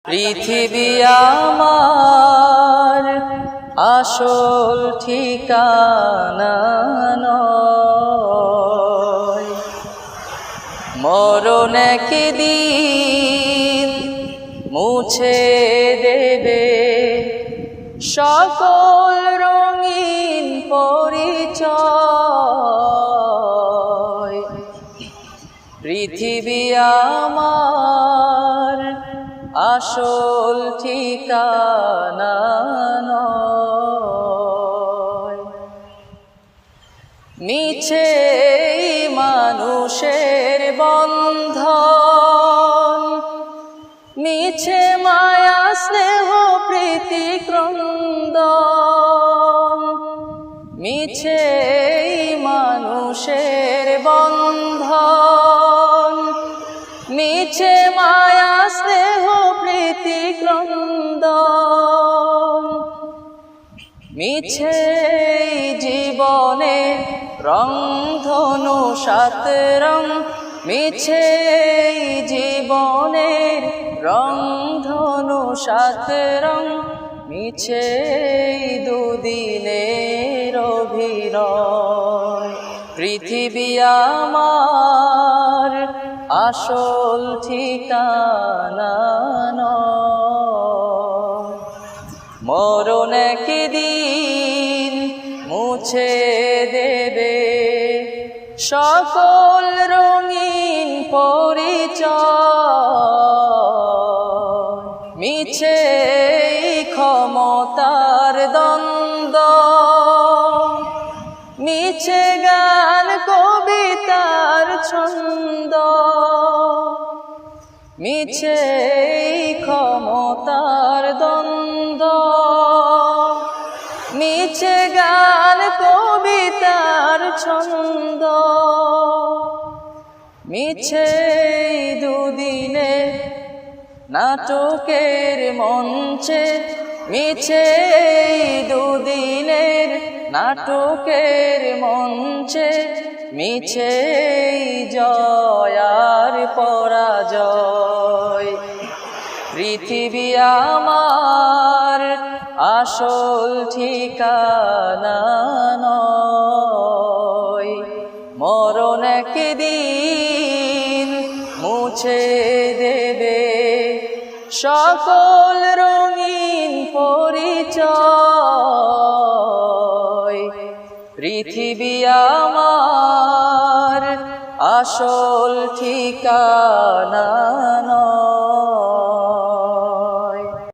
পৃথিবী আমার আসল ঠিকানা নয়, মরণ একদিন মুছে দেবে সকল রঙিন পরিচয়। পৃথিবী আমার আসল ঠিকানা নয়, মিছে মানুষের বন্ধন, মিছে মায়া স্নেহ প্রীতি ক্রন্দন, মিছে মানুষের বন্ধন, মিছে মায়া স্নেহ প্রীতি ক্রন্দন, মিছে জীবনে রংধনু সাত রং, মিছে জীবনের রংধনু সাত রং, মিছে দুদিনের অভিনয়। পৃথিবী আমার আসল ঠিকানা নয়, মরণ একদিন মুছে দেবে সকল রঙিন পরিচয়। মিছে ক্ষমতার দ্বন্দ্ব, মিছে গান কবিতার ছন্দ, মিছে ক্ষমতার দ্বন্দ্ব, মিছে গান কবিতার ছন্দ, মিছে দুদিনে নাটকের মঞ্চে, মিছে দুদিনের নাটকের মঞ্চে, মিছে জয় আর পরাজয়। পৃথিবী আমার আসল ঠিকানা নয়, মরণ একদিন মুছে দেবে সকল রঙিন পরিচয়। পৃথিবী আমার আসল ঠিকানা নয়।